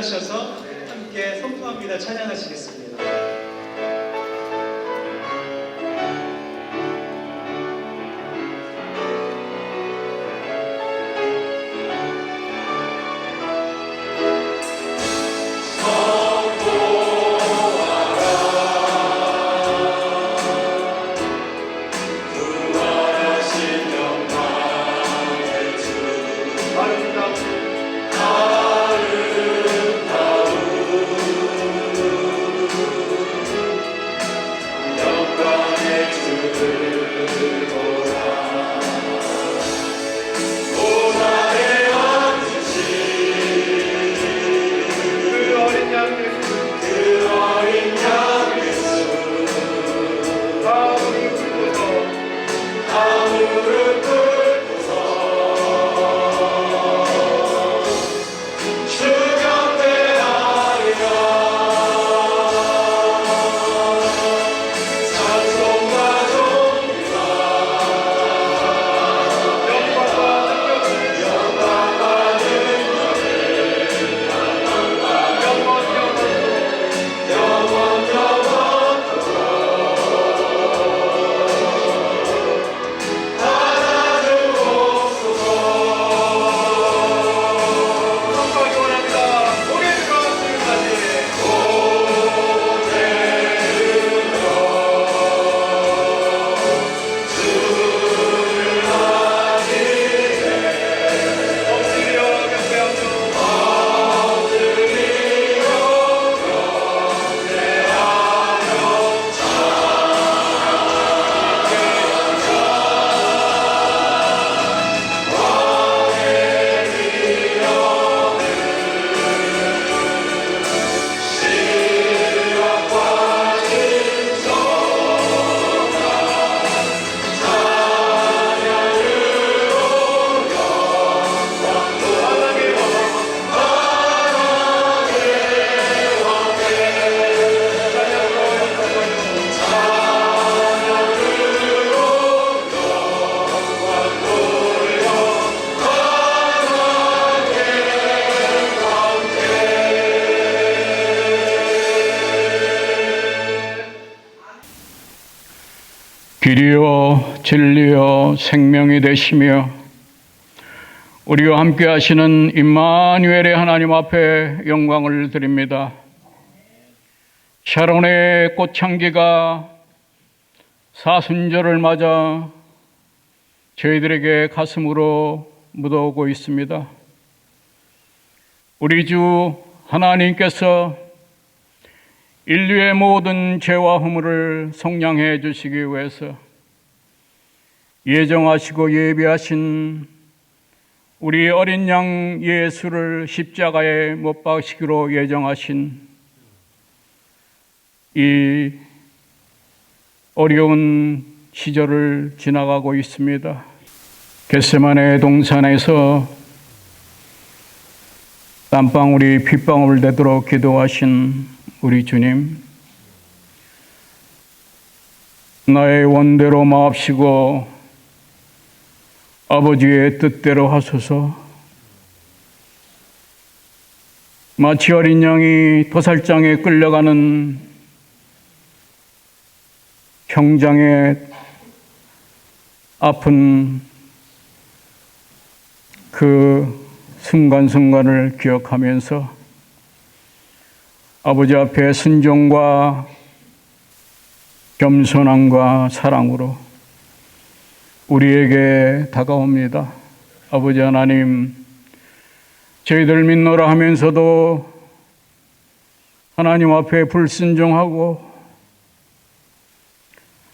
일어나셔서 함께 선포합니다. 찬양하시겠습니다. 길이요 진리요 생명이 되시며 우리와 함께 하시는 임마누엘의 하나님 앞에 영광을 드립니다. 샤론의 꽃향기가 사순절을 맞아 저희들에게 가슴으로 묻어오고 있습니다. 우리 주 하나님께서 인류의 모든 죄와 허물을 속량해 주시기 위해서 예정하시고 예비하신 우리 어린 양 예수를 십자가에 못 박으시기로 예정하신 이 어려운 시절을 지나가고 있습니다. 겟세마네 동산에서 땀방울이 핏방울 되도록 기도하신 우리 주님, 나의 원대로 마옵시고 아버지의 뜻대로 하소서. 마치 어린 양이 도살장에 끌려가는 형장의 아픈 그 순간순간을 기억하면서 아버지 앞에 순종과 겸손함과 사랑으로 우리에게 다가옵니다. 아버지 하나님, 저희들 믿노라 하면서도 하나님 앞에 불순종하고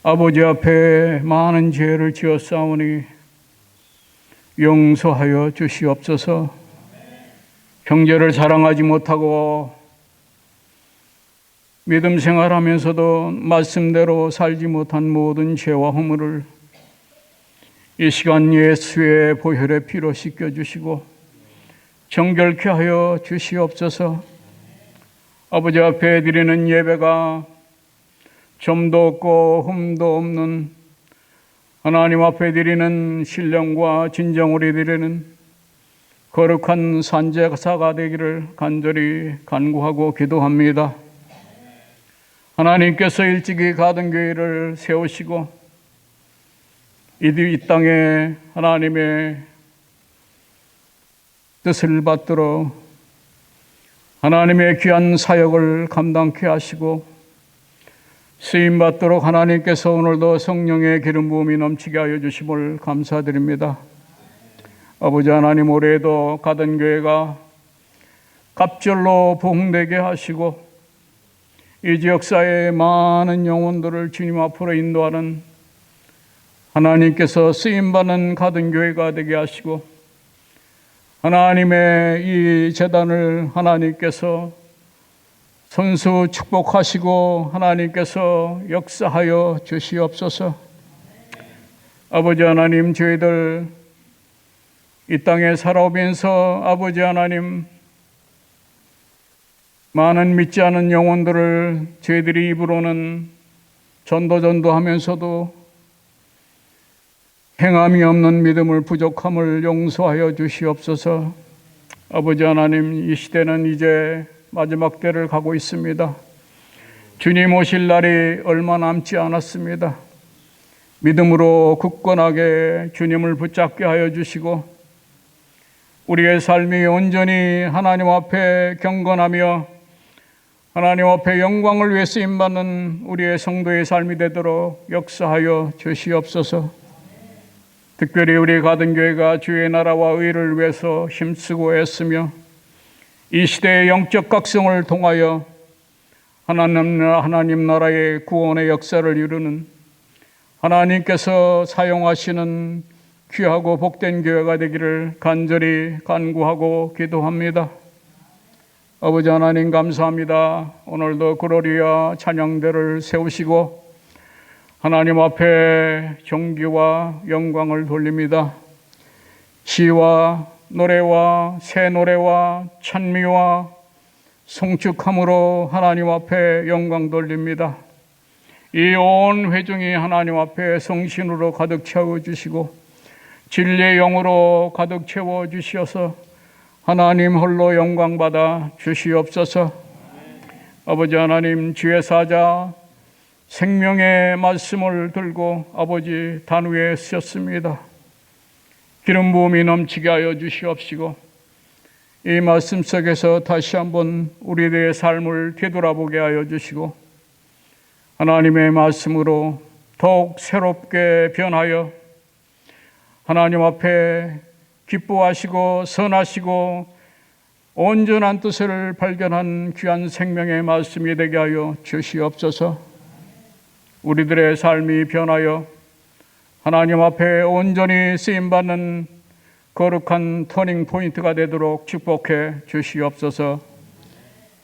아버지 앞에 많은 죄를 지었사오니 용서하여 주시옵소서. 형제를 사랑하지 못하고 믿음 생활하면서도 말씀대로 살지 못한 모든 죄와 허물을 이 시간 예수의 보혈의 피로 씻겨주시고 정결케 하여 주시옵소서. 아버지 앞에 드리는 예배가 점도 없고 흠도 없는 하나님 앞에 드리는 신령과 진정으로 드리는 거룩한 산제사가 되기를 간절히 간구하고 기도합니다. 하나님께서 일찍이 가든교회를 세우시고 이 땅에 하나님의 뜻을 받들어 하나님의 귀한 사역을 감당케 하시고 쓰임 받도록 하나님께서 오늘도 성령의 기름 부음이 넘치게 하여 주심을 감사드립니다. 아버지 하나님, 올해도 가든교회가 갑절로 부흥되게 하시고 이 지역사회의 많은 영혼들을 주님 앞으로 인도하는 하나님께서 쓰임받는 가든교회가 되게 하시고 하나님의 이 재단을 하나님께서 선수 축복하시고 하나님께서 역사하여 주시옵소서. 아버지 하나님, 저희들 이 땅에 살아오면서 아버지 하나님, 많은 믿지 않은 영혼들을 저희들이 입으로는 전도하면서도 행함이 없는 믿음을 부족함을 용서하여 주시옵소서. 아버지 하나님, 이 시대는 이제 마지막 때를 가고 있습니다. 주님 오실 날이 얼마 남지 않았습니다. 믿음으로 굳건하게 주님을 붙잡게 하여 주시고 우리의 삶이 온전히 하나님 앞에 경건하며 하나님 앞에 영광을 위해 쓰임받는 우리의 성도의 삶이 되도록 역사하여 주시옵소서. 특별히 우리 가든교회가 주의 나라와 의를 위해서 힘쓰고 애쓰며 이 시대의 영적 각성을 통하여 하나님 나라의 구원의 역사를 이루는 하나님께서 사용하시는 귀하고 복된 교회가 되기를 간절히 간구하고 기도합니다. 아버지 하나님, 감사합니다. 오늘도 그로리아 찬양대를 세우시고 하나님 앞에 존귀와 영광을 돌립니다. 시와 노래와 새 노래와 찬미와 송축함으로 하나님 앞에 영광 돌립니다. 이 온 회중이 하나님 앞에 성신으로 가득 채워주시고 진리의 영으로 가득 채워주시어서 하나님 홀로 영광받아 주시옵소서. 아버지 하나님, 주의 사자 생명의 말씀을 들고 아버지 단 위에 쓰셨습니다. 기름 부음이 넘치게 하여 주시옵시고 이 말씀 속에서 다시 한번 우리들의 삶을 되돌아보게 하여 주시고 하나님의 말씀으로 더욱 새롭게 변하여 하나님 앞에 기뻐하시고 선하시고 온전한 뜻을 발견한 귀한 생명의 말씀이 되게 하여 주시옵소서. 우리들의 삶이 변하여 하나님 앞에 온전히 쓰임받는 거룩한 터닝 포인트가 되도록 축복해 주시옵소서.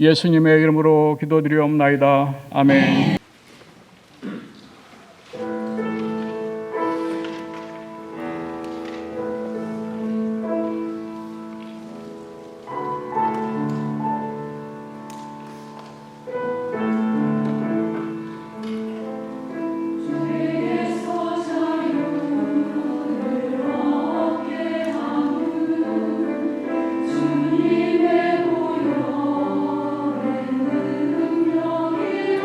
예수님의 이름으로 기도드리옵나이다. 아멘. 주님의 보혈의 능력이라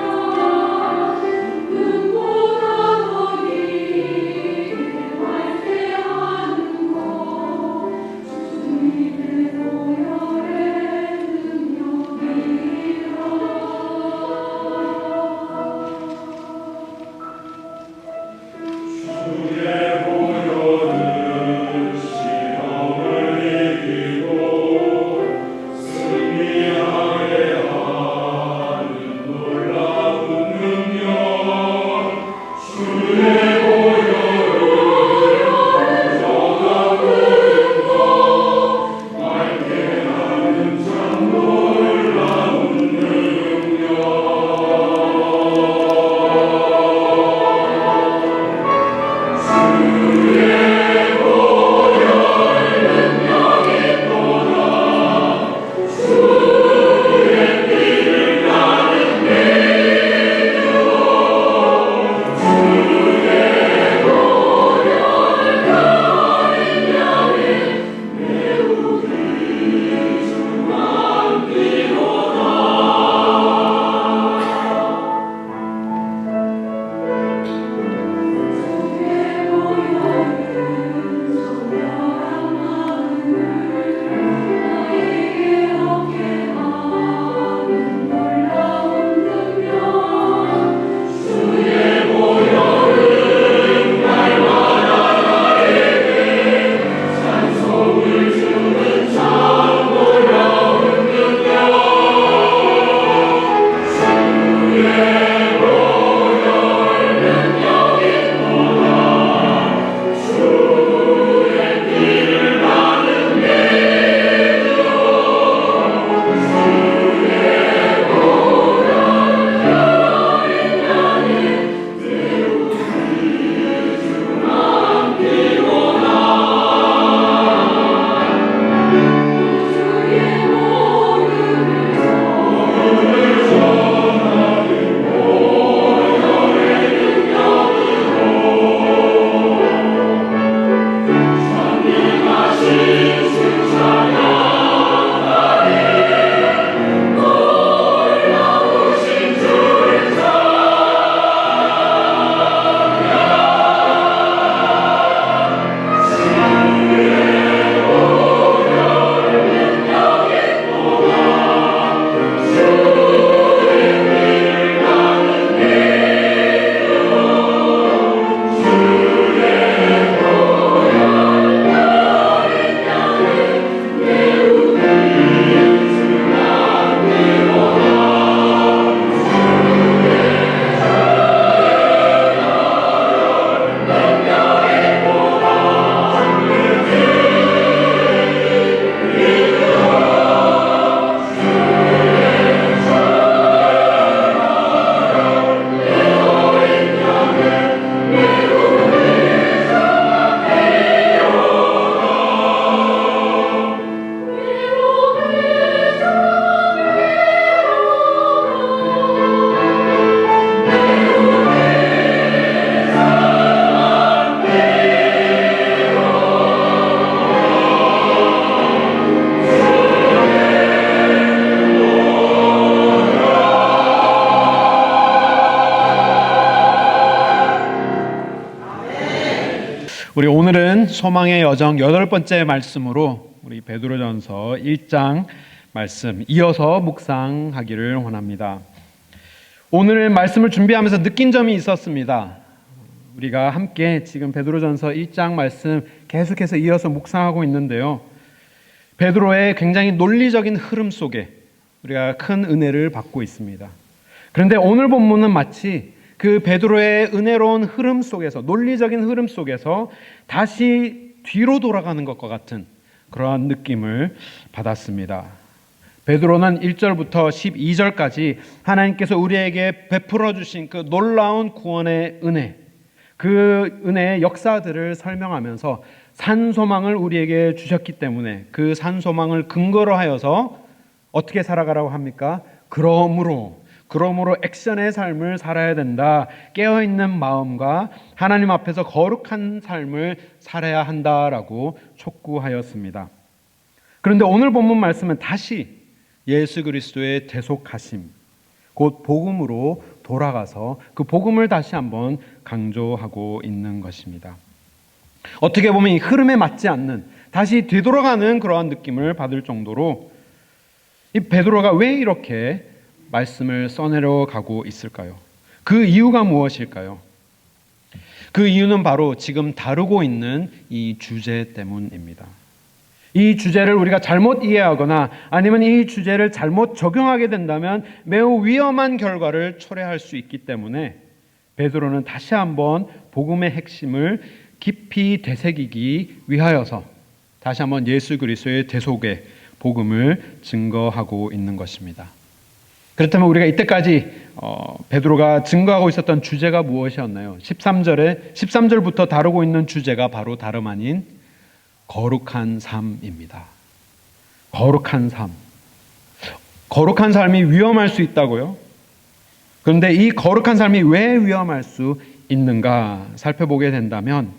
우리 오늘은 소망의 여정 8번째 말씀으로 우리 베드로전서 1장 말씀 이어서 묵상하기를 원합니다. 오늘 말씀을 준비하면서 느낀 점이 있었습니다. 우리가 함께 지금 베드로전서 1장 말씀 계속해서 이어서 묵상하고 있는데요. 베드로의 굉장히 논리적인 흐름 속에 우리가 큰 은혜를 받고 있습니다. 그런데 오늘 본문은 마치 그 베드로의 은혜로운 흐름 속에서, 논리적인 흐름 속에서 다시 뒤로 돌아가는 것과 같은 그러한 느낌을 받았습니다. 베드로는 1절부터 12절까지 하나님께서 우리에게 베풀어 주신 그 놀라운 구원의 은혜, 그 은혜의 역사들을 설명하면서 산소망을 우리에게 주셨기 때문에 그 산소망을 근거로 하여서 어떻게 살아가라고 합니까? 그러므로 액션의 삶을 살아야 된다. 깨어있는 마음과 하나님 앞에서 거룩한 삶을 살아야 한다라고 촉구하였습니다. 그런데 오늘 본문 말씀은 다시 예수 그리스도의 대속하심, 곧 복음으로 돌아가서 그 복음을 다시 한번 강조하고 있는 것입니다. 어떻게 보면 이 흐름에 맞지 않는, 다시 되돌아가는 그러한 느낌을 받을 정도로 이 베드로가 왜 이렇게 말씀을 써내려 가고 있을까요? 그 이유가 무엇일까요? 그 이유는 바로 지금 다루고 있는 이 주제 때문입니다. 이 주제를 우리가 잘못 이해하거나 아니면 이 주제를 잘못 적용하게 된다면 매우 위험한 결과를 초래할 수 있기 때문에 베드로는 다시 한번 복음의 핵심을 깊이 되새기기 위하여서 다시 한번 예수 그리스도의 대속의 복음을 증거하고 있는 것입니다. 그렇다면 우리가 이때까지 베드로가 증거하고 있었던 주제가 무엇이었나요? 13절부터 다루고 있는 주제가 바로 다름 아닌 거룩한 삶입니다. 거룩한 삶. 거룩한 삶이 위험할 수 있다고요? 그런데 이 거룩한 삶이 왜 위험할 수 있는가 살펴보게 된다면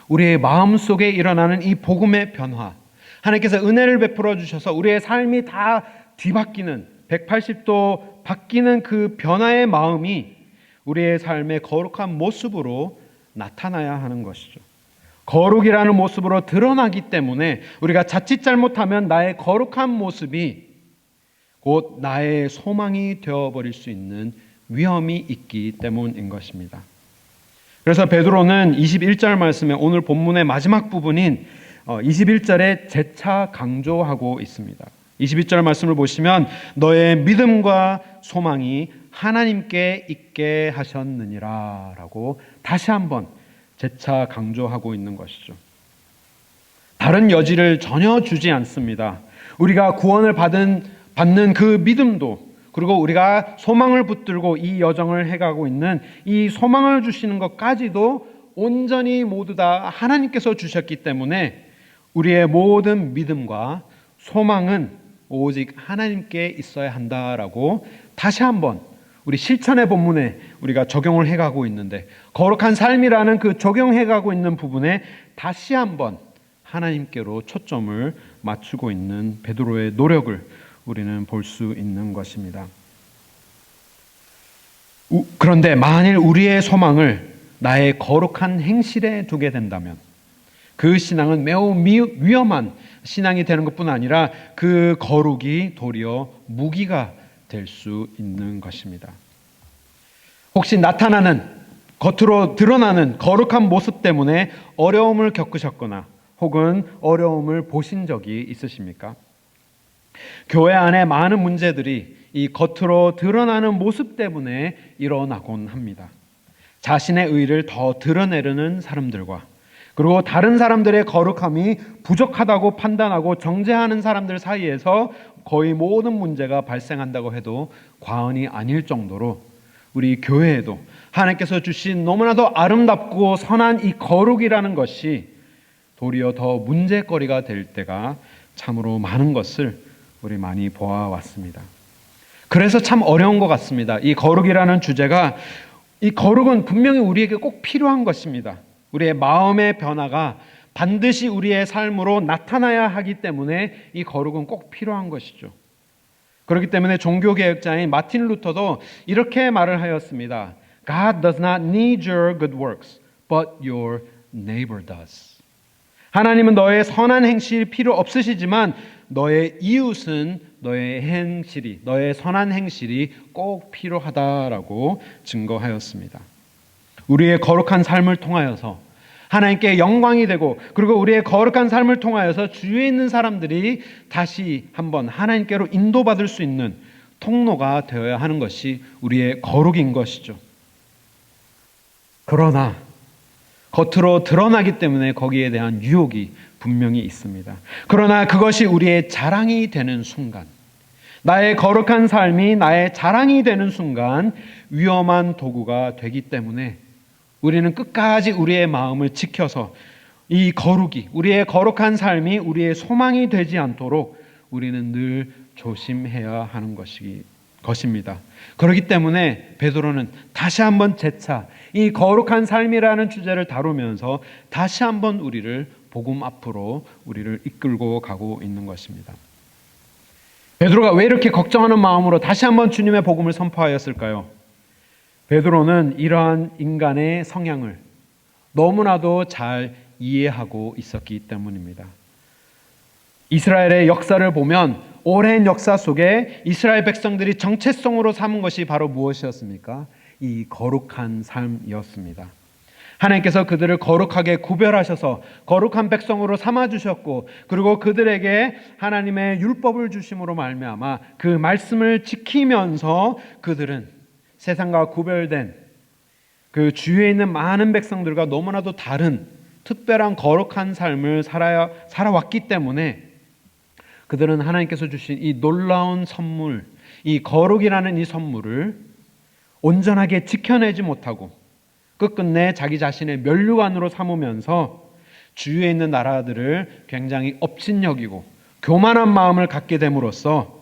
우리의 마음속에 일어나는 이 복음의 변화, 하나님께서 은혜를 베풀어 주셔서 우리의 삶이 다 뒤바뀌는 180도 바뀌는 그 변화의 마음이 우리의 삶의 거룩한 모습으로 나타나야 하는 것이죠. 거룩이라는 모습으로 드러나기 때문에 우리가 자칫 잘못하면 나의 거룩한 모습이 곧 나의 소망이 되어버릴 수 있는 위험이 있기 때문인 것입니다. 그래서 베드로는 21절 말씀에 오늘 본문의 마지막 부분인 21절에 재차 강조하고 있습니다. 22절 말씀을 보시면 너의 믿음과 소망이 하나님께 있게 하셨느니라 라고 다시 한번 재차 강조하고 있는 것이죠. 다른 여지를 전혀 주지 않습니다. 우리가 구원을 받는 그 믿음도, 그리고 우리가 소망을 붙들고 이 여정을 해가고 있는 이 소망을 주시는 것까지도 온전히 모두 다 하나님께서 주셨기 때문에 우리의 모든 믿음과 소망은 오직 하나님께 있어야 한다라고 다시 한번 우리 실천의 본문에 우리가 적용을 해가고 있는데, 거룩한 삶이라는 그 적용해가고 있는 부분에 다시 한번 하나님께로 초점을 맞추고 있는 베드로의 노력을 우리는 볼 수 있는 것입니다. 그런데 만일 우리의 소망을 나의 거룩한 행실에 두게 된다면 그 신앙은 매우 위험한 신앙이 되는 것뿐 아니라 그 거룩이 도리어 무기가 될 수 있는 것입니다. 혹시 겉으로 드러나는 거룩한 모습 때문에 어려움을 겪으셨거나 혹은 어려움을 보신 적이 있으십니까? 교회 안에 많은 문제들이 이 겉으로 드러나는 모습 때문에 일어나곤 합니다. 자신의 의를 더 드러내려는 사람들과 그리고 다른 사람들의 거룩함이 부족하다고 판단하고 정죄하는 사람들 사이에서 거의 모든 문제가 발생한다고 해도 과언이 아닐 정도로 우리 교회에도 하나님께서 주신 너무나도 아름답고 선한 이 거룩이라는 것이 도리어 더 문제거리가 될 때가 참으로 많은 것을 우리 많이 보아왔습니다. 그래서 참 어려운 것 같습니다. 이 거룩이라는 주제가, 이 거룩은 분명히 우리에게 꼭 필요한 것입니다. 우리의 마음의 변화가 반드시 우리의 삶으로 나타나야 하기 때문에 이 거룩은 꼭 필요한 것이죠. 그렇기 때문에 종교개혁자인 마틴 루터도 이렇게 말을 하였습니다. God does not need your good works, but your neighbor does. 하나님은 너의 선한 행실이 필요 없으시지만 너의 이웃은 너의 행실이, 너의 선한 행실이 꼭 필요하다라고 증거하였습니다. 우리의 거룩한 삶을 통하여서 하나님께 영광이 되고, 그리고 우리의 거룩한 삶을 통하여서 주위에 있는 사람들이 다시 한번 하나님께로 인도받을 수 있는 통로가 되어야 하는 것이 우리의 거룩인 것이죠. 그러나 겉으로 드러나기 때문에 거기에 대한 유혹이 분명히 있습니다. 그러나 그것이 우리의 자랑이 되는 순간, 나의 거룩한 삶이 나의 자랑이 되는 순간 위험한 도구가 되기 때문에 우리는 끝까지 우리의 마음을 지켜서 이 거룩이, 우리의 거룩한 삶이 우리의 소망이 되지 않도록 우리는 늘 조심해야 하는 것입니다. 그렇기 때문에 베드로는 다시 한번 재차 이 거룩한 삶이라는 주제를 다루면서 다시 한번 우리를 복음 앞으로 우리를 이끌고 가고 있는 것입니다. 베드로가 왜 이렇게 걱정하는 마음으로 다시 한번 주님의 복음을 선포하였을까요? 베드로는 이러한 인간의 성향을 너무나도 잘 이해하고 있었기 때문입니다. 이스라엘의 역사를 보면 오랜 역사 속에 이스라엘 백성들이 정체성으로 삼은 것이 바로 무엇이었습니까? 이 거룩한 삶이었습니다. 하나님께서 그들을 거룩하게 구별하셔서 거룩한 백성으로 삼아주셨고, 그리고 그들에게 하나님의 율법을 주심으로 말미암아 그 말씀을 지키면서 그들은 세상과 구별된 그 주위에 있는 많은 백성들과 너무나도 다른 특별한 거룩한 삶을 살아왔기 때문에 그들은 하나님께서 주신 이 놀라운 선물, 이 거룩이라는 이 선물을 온전하게 지켜내지 못하고 끝끝내 자기 자신의 면류관으로 삼으면서 주위에 있는 나라들을 굉장히 업신여기고 교만한 마음을 갖게 됨으로써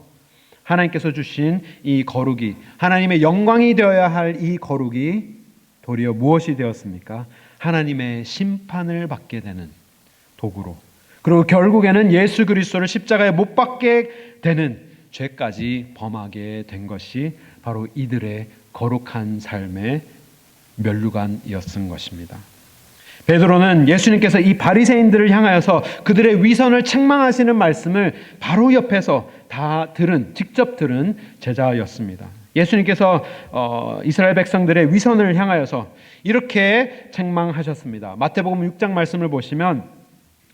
하나님께서 주신 이 거룩이, 하나님의 영광이 되어야 할 이 거룩이 도리어 무엇이 되었습니까? 하나님의 심판을 받게 되는 도구로, 그리고 결국에는 예수 그리스도를 십자가에 못 박게 되는 죄까지 범하게 된 것이 바로 이들의 거룩한 삶의 면류관이었던 것입니다. 베드로는 예수님께서 이 바리새인들을 향하여서 그들의 위선을 책망하시는 말씀을 바로 옆에서 직접 들은 제자였습니다. 예수님께서 이스라엘 백성들의 위선을 향하여서 이렇게 책망하셨습니다. 마태복음 6장 말씀을 보시면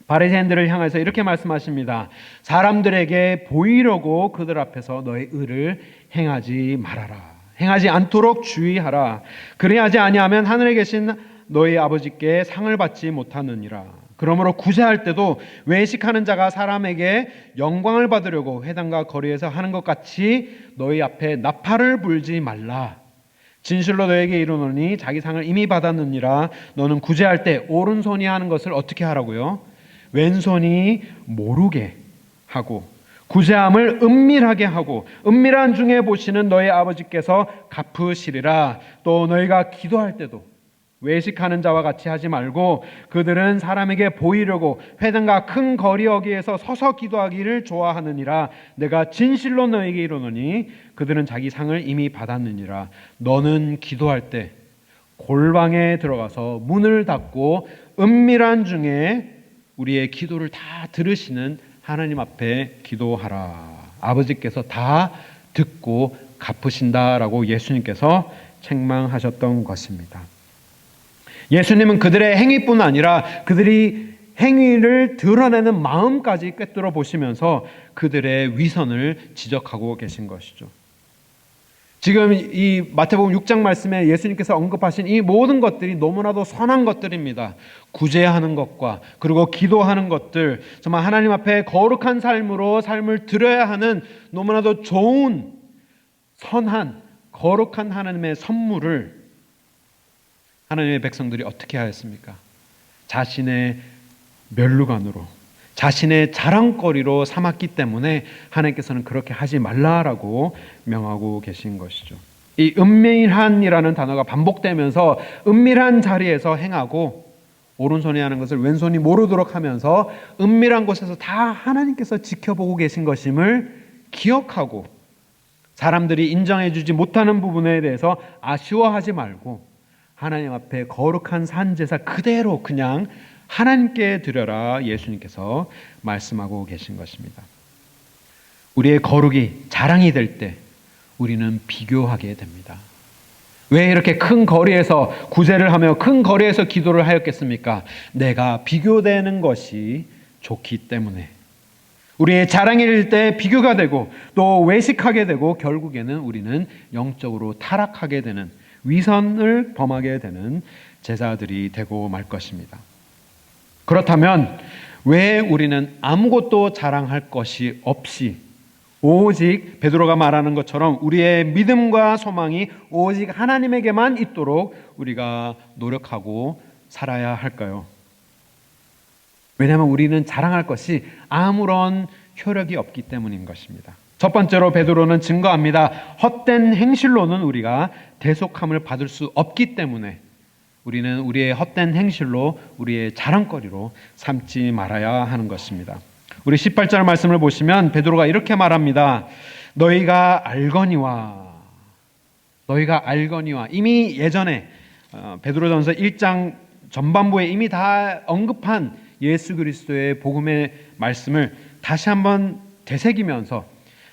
바리새인들을 향해서 이렇게 말씀하십니다. 사람들에게 보이려고 그들 앞에서 너의 의를 행하지 말아라. 행하지 않도록 주의하라. 그래야지 아니하면 하늘에 계신 너희 아버지께 상을 받지 못하느니라. 그러므로 구제할 때도 외식하는 자가 사람에게 영광을 받으려고 회당과 거리에서 하는 것 같이 너희 앞에 나팔을 불지 말라. 진실로 너에게 이르노니 자기 상을 이미 받았느니라. 너는 구제할 때 오른손이 하는 것을 어떻게 하라고요? 왼손이 모르게 하고 구제함을 은밀하게 하고 은밀한 중에 보시는 너희 아버지께서 갚으시리라. 또 너희가 기도할 때도 외식하는 자와 같이 하지 말고 그들은 사람에게 보이려고 회당과 큰 거리 어귀에서 서서 기도하기를 좋아하느니라. 내가 진실로 너에게 이르노니 그들은 자기 상을 이미 받았느니라. 너는 기도할 때 골방에 들어가서 문을 닫고 은밀한 중에 우리의 기도를 다 들으시는 하나님 앞에 기도하라. 아버지께서 다 듣고 갚으신다라고 예수님께서 책망하셨던 것입니다. 예수님은 그들의 행위뿐 아니라 그들이 행위를 드러내는 마음까지 꿰뚫어 보시면서 그들의 위선을 지적하고 계신 것이죠. 지금 이 마태복음 6장 말씀에 예수님께서 언급하신 이 모든 것들이 너무나도 선한 것들입니다. 구제하는 것과 그리고 기도하는 것들, 정말 하나님 앞에 거룩한 삶으로 삶을 드려야 하는 너무나도 좋은 선한 거룩한 하나님의 선물을 하나님의 백성들이 어떻게 하였습니까? 자신의 면류관으로, 자신의 자랑거리로 삼았기 때문에 하나님께서는 그렇게 하지 말라라고 명하고 계신 것이죠. 이 은밀한이라는 단어가 반복되면서 은밀한 자리에서 행하고 오른손이 하는 것을 왼손이 모르도록 하면서 은밀한 곳에서 다 하나님께서 지켜보고 계신 것임을 기억하고 사람들이 인정해주지 못하는 부분에 대해서 아쉬워하지 말고 하나님 앞에 거룩한 산제사 그대로 그냥 하나님께 드려라 예수님께서 말씀하고 계신 것입니다. 우리의 거룩이 자랑이 될 때 우리는 비교하게 됩니다. 왜 이렇게 큰 거리에서 구제를 하며 큰 거리에서 기도를 하였겠습니까? 내가 비교되는 것이 좋기 때문에. 우리의 자랑일 때 비교가 되고 또 외식하게 되고 결국에는 우리는 영적으로 타락하게 되는, 위선을 범하게 되는 제자들이 되고 말 것입니다. 그렇다면 왜 우리는 아무것도 자랑할 것이 없이 오직 베드로가 말하는 것처럼 우리의 믿음과 소망이 오직 하나님에게만 있도록 우리가 노력하고 살아야 할까요? 왜냐하면 우리는 자랑할 것이 아무런 효력이 없기 때문인 것입니다. 첫 번째로 베드로는 증거합니다. 헛된 행실로는 우리가 대속함을 받을 수 없기 때문에 우리는 우리의 헛된 행실로 우리의 자랑거리로 삼지 말아야 하는 것입니다. 우리 18절 말씀을 보시면 베드로가 이렇게 말합니다. 너희가 알거니와 이미 예전에 베드로전서 1장 전반부에 이미 다 언급한 예수 그리스도의 복음의 말씀을 다시 한번 되새기면서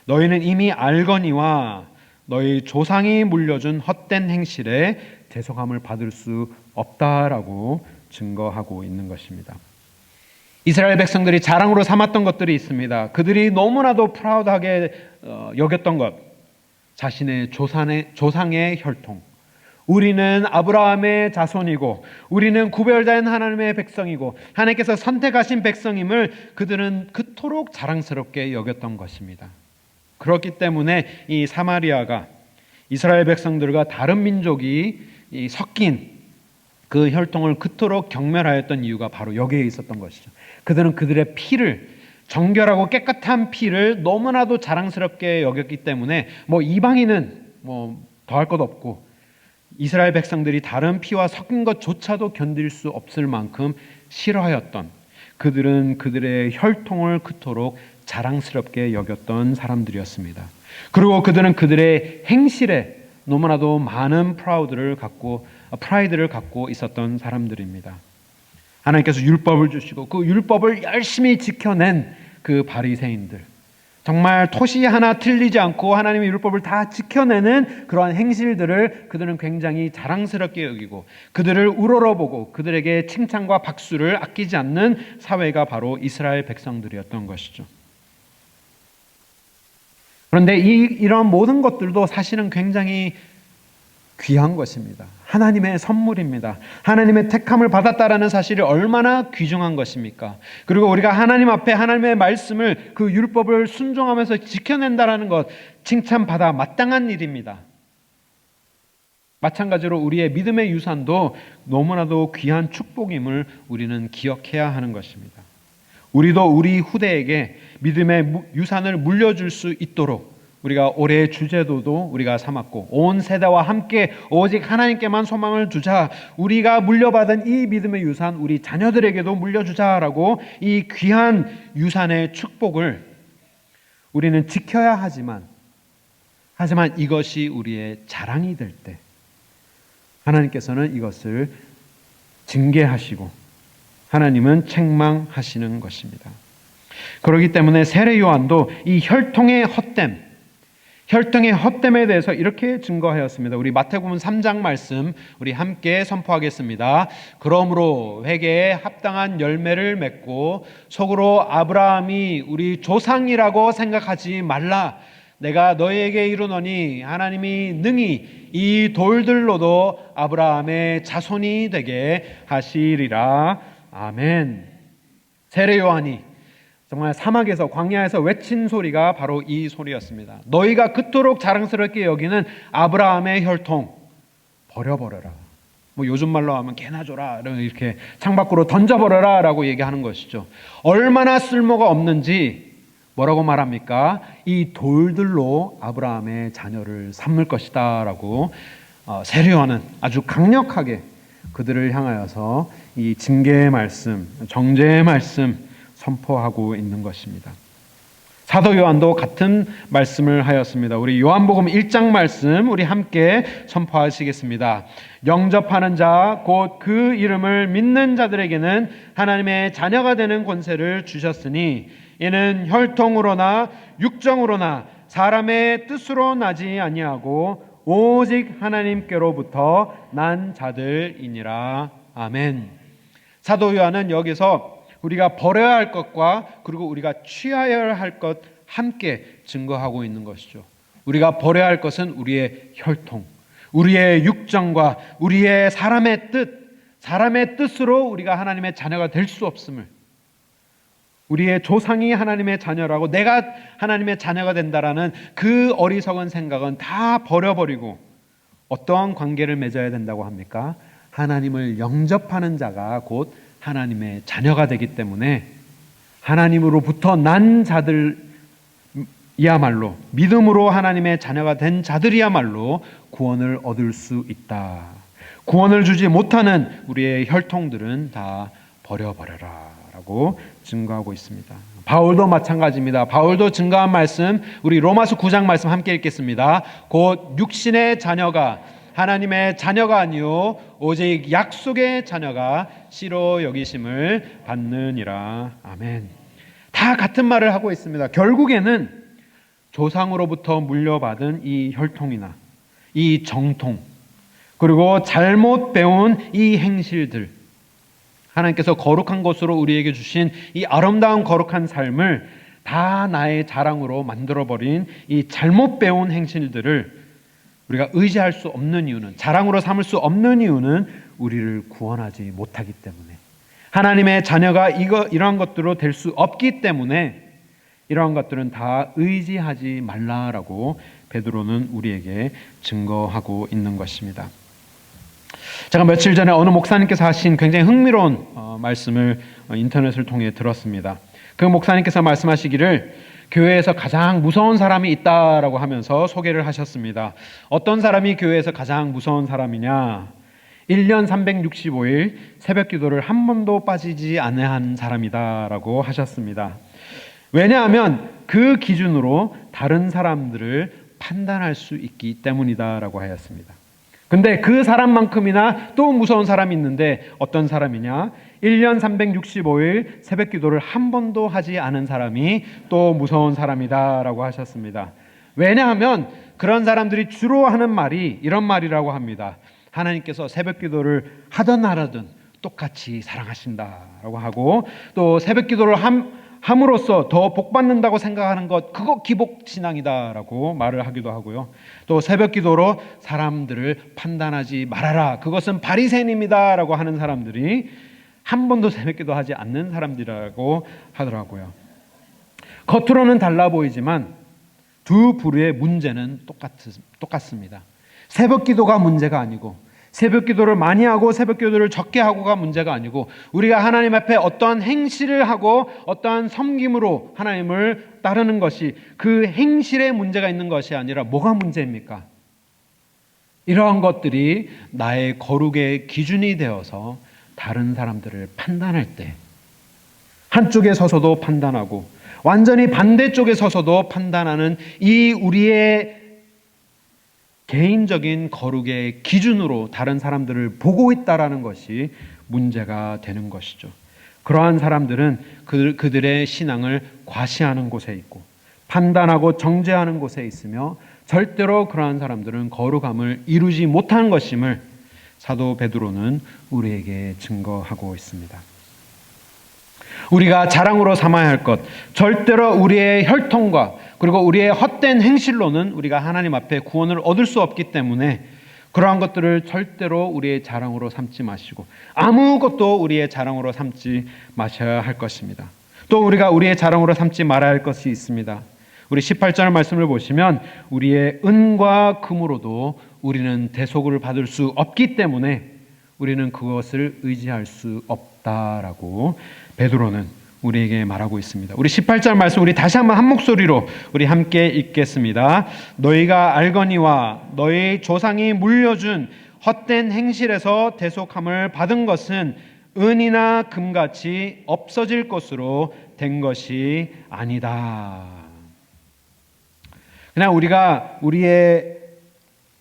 너희는 이미 알거니와 너희 조상이 물려준 헛된 행실에 대속함을 받을 수 없다라고 증거하고 있는 것입니다. 이스라엘 백성들이 자랑으로 삼았던 것들이 있습니다. 그들이 너무나도 프라우드하게 여겼던 것, 자신의 조상의 혈통. 우리는 아브라함의 자손이고 우리는 구별된 하나님의 백성이고 하나님께서 선택하신 백성임을 그들은 그토록 자랑스럽게 여겼던 것입니다. 그렇기 때문에 이 사마리아가 이스라엘 백성들과 다른 민족이 섞인 그 혈통을 그토록 경멸하였던 이유가 바로 여기에 있었던 것이죠. 그들은 그들의 피를, 정결하고 깨끗한 피를 너무나도 자랑스럽게 여겼기 때문에 이방인은 더할 것 없고 이스라엘 백성들이 다른 피와 섞인 것조차도 견딜 수 없을 만큼 싫어하였던, 그들은 그들의 혈통을 그토록 자랑스럽게 여겼던 사람들이었습니다. 그리고 그들은 그들의 행실에 너무나도 많은 프라이드를 갖고 있었던 사람들입니다. 하나님께서 율법을 주시고 그 율법을 열심히 지켜낸 그 바리새인들, 정말 토시 하나 틀리지 않고 하나님의 율법을 다 지켜내는 그러한 행실들을 그들은 굉장히 자랑스럽게 여기고 그들을 우러러보고 그들에게 칭찬과 박수를 아끼지 않는 사회가 바로 이스라엘 백성들이었던 것이죠. 그런데 이런 모든 것들도 사실은 굉장히 귀한 것입니다. 하나님의 선물입니다. 하나님의 택함을 받았다라는 사실이 얼마나 귀중한 것입니까? 그리고 우리가 하나님 앞에 하나님의 말씀을, 그 율법을 순종하면서 지켜낸다라는 것, 칭찬받아 마땅한 일입니다. 마찬가지로 우리의 믿음의 유산도 너무나도 귀한 축복임을 우리는 기억해야 하는 것입니다. 우리도 우리 후대에게 믿음의 유산을 물려줄 수 있도록 우리가 올해의 주제도도 우리가 삼았고 온 세대와 함께 오직 하나님께만 소망을 두자, 우리가 물려받은 이 믿음의 유산 우리 자녀들에게도 물려주자라고 이 귀한 유산의 축복을 우리는 지켜야 하지만 이것이 우리의 자랑이 될 때 하나님께서는 이것을 징계하시고 하나님은 책망하시는 것입니다. 그렇기 때문에 세례 요한도 이 혈통의 헛됨에 대해서 이렇게 증거하였습니다. 우리 마태복음 3장 말씀 우리 함께 선포하겠습니다. 그러므로 회개에 합당한 열매를 맺고 속으로 아브라함이 우리 조상이라고 생각하지 말라. 내가 너희에게 이르노니 하나님이 능히 이 돌들로도 아브라함의 자손이 되게 하시리라. 아멘. 세례 요한이 정말 사막에서, 광야에서 외친 소리가 바로 이 소리였습니다. 너희가 그토록 자랑스럽게 여기는 아브라함의 혈통 버려버려라. 요즘 말로 하면 개나 줘라, 이렇게 창밖으로 던져버려라 라고 얘기하는 것이죠. 얼마나 쓸모가 없는지 뭐라고 말합니까? 이 돌들로 아브라함의 자녀를 삼을 것이다 라고 세례 요한은 아주 강력하게 그들을 향하여서 이 징계의 말씀, 정죄의 말씀 선포하고 있는 것입니다. 사도 요한도 같은 말씀을 하였습니다. 우리 요한복음 1장 말씀 우리 함께 선포하시겠습니다. 영접하는 자 곧 그 이름을 믿는 자들에게는 하나님의 자녀가 되는 권세를 주셨으니 이는 혈통으로나 육정으로나 사람의 뜻으로 나지 아니하고 오직 하나님께로부터 난 자들이니라. 아멘. 사도 요한은 여기서 우리가 버려야 할 것과 그리고 우리가 취하여야 할 것 함께 증거하고 있는 것이죠. 우리가 버려야 할 것은 우리의 혈통, 우리의 육정과 우리의 사람의 뜻으로 우리가 하나님의 자녀가 될 수 없음을, 우리의 조상이 하나님의 자녀라고 내가 하나님의 자녀가 된다라는 그 어리석은 생각은 다 버려버리고 어떠한 관계를 맺어야 된다고 합니까? 하나님을 영접하는 자가 곧 하나님의 자녀가 되기 때문에 하나님으로부터 난 자들이야말로, 믿음으로 하나님의 자녀가 된 자들이야말로 구원을 얻을 수 있다. 구원을 주지 못하는 우리의 혈통들은 다 버려버려라 라고 증거하고 있습니다. 바울도 마찬가지입니다. 바울도 증거한 말씀 우리 로마서 9장 말씀 함께 읽겠습니다. 곧 육신의 자녀가 하나님의 자녀가 아니요 오직 약속의 자녀가 씨로 여기심을 받느니라. 아멘. 다 같은 말을 하고 있습니다. 결국에는 조상으로부터 물려받은 이 혈통이나 이 정통, 그리고 잘못 배운 이 행실들, 하나님께서 거룩한 것으로 우리에게 주신 이 아름다운 거룩한 삶을 다 나의 자랑으로 만들어버린 이 잘못 배운 행실들을 우리가 의지할 수 없는 이유는, 자랑으로 삼을 수 없는 이유는 우리를 구원하지 못하기 때문에, 하나님의 자녀가 이러한 것들로 될 수 없기 때문에 이러한 것들은 다 의지하지 말라라고 베드로는 우리에게 증거하고 있는 것입니다. 제가 며칠 전에 어느 목사님께서 하신 굉장히 흥미로운 말씀을 인터넷을 통해 들었습니다. 그 목사님께서 말씀하시기를 교회에서 가장 무서운 사람이 있다라고 하면서 소개를 하셨습니다. 어떤 사람이 교회에서 가장 무서운 사람이냐? 1년 365일 새벽 기도를 한 번도 빠지지 않은 사람이다라고 하셨습니다. 왜냐하면 그 기준으로 다른 사람들을 판단할 수 있기 때문이다라고 하였습니다. 근데 그 사람만큼이나 또 무서운 사람이 있는데 어떤 사람이냐? 1년 365일 새벽 기도를 한 번도 하지 않은 사람이 또 무서운 사람이다라고 하셨습니다. 왜냐하면 그런 사람들이 주로 하는 말이 이런 말이라고 합니다. 하나님께서 새벽 기도를 하든 안 하든 똑같이 사랑하신다라고 하고, 또 새벽 기도를 함으로써 더 복받는다고 생각하는 것, 그거 기복신앙이다라고 말을 하기도 하고요. 또 새벽 기도로 사람들을 판단하지 말아라, 그것은 바리새인입니다라고 하는 사람들이 한 번도 새벽 기도하지 않는 사람들이라고 하더라고요. 겉으로는 달라 보이지만 두 부류의 문제는 똑같습니다. 새벽 기도가 문제가 아니고, 새벽 기도를 많이 하고 새벽 기도를 적게 하고가 문제가 아니고, 우리가 하나님 앞에 어떠한 행실을 하고 어떠한 섬김으로 하나님을 따르는 것이 그 행실에 문제가 있는 것이 아니라 뭐가 문제입니까? 이러한 것들이 나의 거룩의 기준이 되어서 다른 사람들을 판단할 때 한쪽에 서서도 판단하고 완전히 반대쪽에 서서도 판단하는 이 우리의 개인적인 거룩의 기준으로 다른 사람들을 보고 있다라는 것이 문제가 되는 것이죠. 그러한 사람들은 그들의 신앙을 과시하는 곳에 있고 판단하고 정죄하는 곳에 있으며, 절대로 그러한 사람들은 거룩함을 이루지 못하는 것임을 사도 베드로는 우리에게 증거하고 있습니다. 우리가 자랑으로 삼아야 할 것, 절대로 우리의 혈통과 그리고 우리의 헛된 행실로는 우리가 하나님 앞에 구원을 얻을 수 없기 때문에 그러한 것들을 절대로 우리의 자랑으로 삼지 마시고 아무것도 우리의 자랑으로 삼지 마셔야 할 것입니다. 또 우리가 우리의 자랑으로 삼지 말아야 할 것이 있습니다. 우리 18절 말씀을 보시면 우리의 은과 금으로도 우리는 대속을 받을 수 없기 때문에 우리는 그것을 의지할 수 없다라고 베드로는 우리에게 말하고 있습니다. 우리 18절 말씀 우리 다시 한번 한 목소리로 우리 함께 읽겠습니다. 너희가 알거니와 너희 조상이 물려준 헛된 행실에서 대속함을 받은 것은 은이나 금같이 없어질 것으로 된 것이 아니다. 그냥 우리가 우리의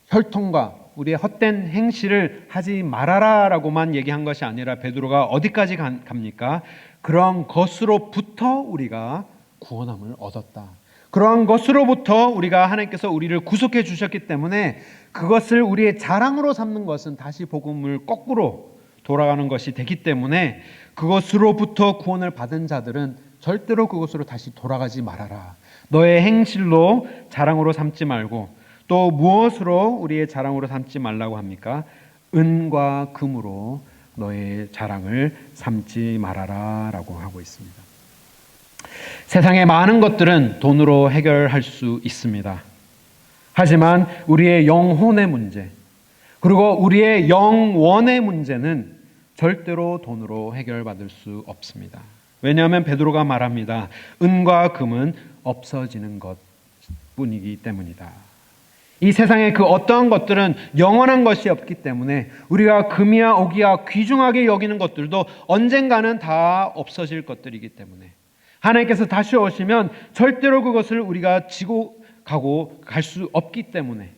혈통과 우리의 헛된 행실을 하지 말아라라고만 얘기한 것이 아니라 베드로가 어디까지 갑니까? 그런 것으로부터 우리가 구원함을 얻었다. 그러한 것으로부터 우리가 하나님께서 우리를 구속해 주셨기 때문에 그것을 우리의 자랑으로 삼는 것은 다시 복음을 거꾸로 돌아가는 것이 되기 때문에 그것으로부터 구원을 받은 자들은 절대로 그것으로 다시 돌아가지 말아라. 너의 행실로 자랑으로 삼지 말고 또 무엇으로 우리의 자랑으로 삼지 말라고 합니까? 은과 금으로 너의 자랑을 삼지 말아라 라고 하고 있습니다. 세상의 많은 것들은 돈으로 해결할 수 있습니다. 하지만 우리의 영혼의 문제, 그리고 우리의 영원의 문제는 절대로 돈으로 해결받을 수 없습니다. 왜냐하면 베드로가 말합니다. 은과 금은 없어지는 것뿐이기 때문이다. 이 세상의 그 어떠한 것들은 영원한 것이 없기 때문에 우리가 금이야 옥이야 귀중하게 여기는 것들도 언젠가는 다 없어질 것들이기 때문에 하나님께서 다시 오시면 절대로 그것을 우리가 지고 가고 갈 수 없기 때문에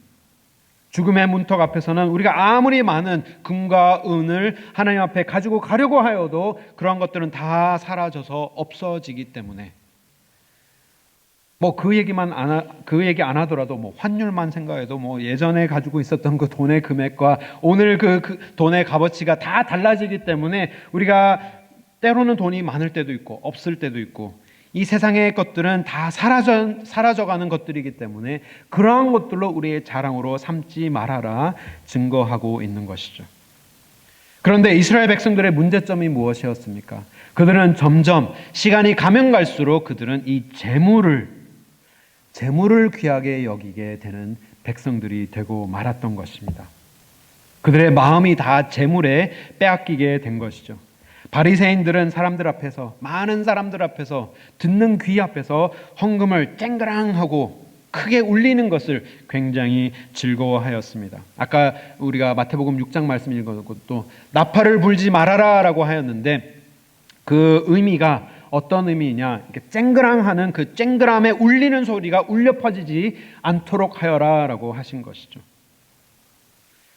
죽음의 문턱 앞에서는 우리가 아무리 많은 금과 은을 하나님 앞에 가지고 가려고 하여도 그런 것들은 다 사라져서 없어지기 때문에 그 얘기 안 하더라도 환율만 생각해도 예전에 가지고 있었던 그 돈의 금액과 오늘 그 돈의 값어치가 다 달라지기 때문에 우리가 때로는 돈이 많을 때도 있고 없을 때도 있고 이 세상의 것들은 다 사라져가는 것들이기 때문에 그러한 것들로 우리의 자랑으로 삼지 말아라 증거하고 있는 것이죠. 그런데 이스라엘 백성들의 문제점이 무엇이었습니까? 그들은 점점 시간이 가면 갈수록 그들은 이 재물을 귀하게 여기게 되는 백성들이 되고 말았던 것입니다. 그들의 마음이 다 재물에 빼앗기게 된 것이죠. 바리새인들은 사람들 앞에서 많은 사람들 앞에서 듣는 귀 앞에서 헌금을 쨍그랑하고 크게 울리는 것을 굉장히 즐거워하였습니다. 아까 우리가 마태복음 6장 말씀 읽은 것도 나팔을 불지 말아라라고 하였는데 그 의미가 어떤 의미냐? 이렇게 쨍그랑하는 그 쨍그람에 울리는 소리가 울려 퍼지지 않도록 하여라라고 하신 것이죠.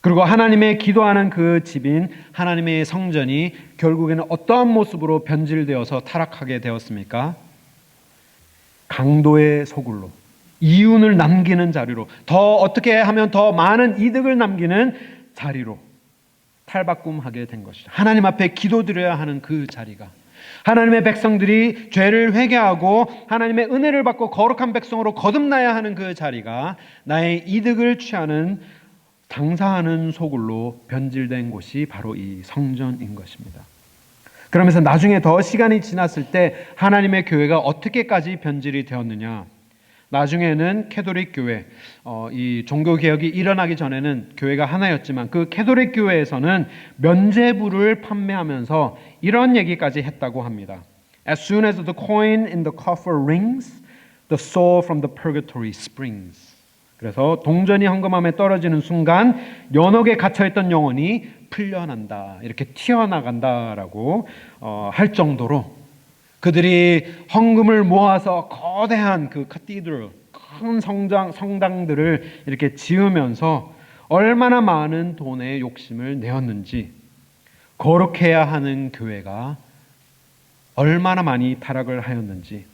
그리고 하나님의 기도하는 그 집인 하나님의 성전이 결국에는 어떠한 모습으로 변질되어서 타락하게 되었습니까? 강도의 소굴로, 이윤을 남기는 자리로, 더 어떻게 하면 더 많은 이득을 남기는 자리로 탈바꿈하게 된 것이죠. 하나님 앞에 기도드려야 하는 그 자리가, 하나님의 백성들이 죄를 회개하고 하나님의 은혜를 받고 거룩한 백성으로 거듭나야 하는 그 자리가 나의 이득을 취하는 장사하는 소굴로 변질된 곳이 바로 이 성전인 것입니다. 그러면서 나중에 더 시간이 지났을 때 하나님의 교회가 어떻게까지 변질이 되었느냐? 나중에는 캐톨릭 교회, 이 종교개혁이 일어나기 전에는 교회가 하나였지만 그 캐톨릭 교회에서는 면죄부를 판매하면서 이런 얘기까지 했다고 합니다. As soon as the coin in the coffer rings, the soul from the purgatory springs. 그래서 동전이 헌금함에 떨어지는 순간 연옥에 갇혀있던 영혼이 풀려난다, 이렇게 튀어나간다라고 할 정도로 그들이 헌금을 모아서 거대한 그 카티드럴, 큰 성당들을 이렇게 지으면서 얼마나 많은 돈의 욕심을 내었는지, 거룩해야 하는 교회가 얼마나 많이 타락을 하였는지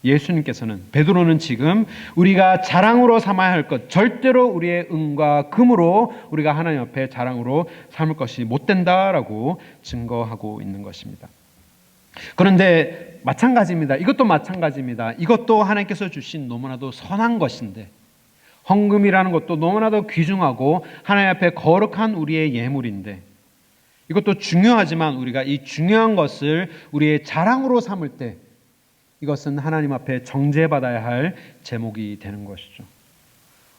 예수님께서는, 베드로는 지금 우리가 자랑으로 삼아야 할 것, 절대로 우리의 은과 금으로 우리가 하나님 앞에 자랑으로 삼을 것이 못 된다라고 증거하고 있는 것입니다. 그런데 마찬가지입니다. 이것도 마찬가지입니다. 이것도 하나님께서 주신 너무나도 선한 것인데, 헌금이라는 것도 너무나도 귀중하고 하나님 앞에 거룩한 우리의 예물인데, 이것도 중요하지만 우리가 이 중요한 것을 우리의 자랑으로 삼을 때 이것은 하나님 앞에 정죄받아야 할 제목이 되는 것이죠.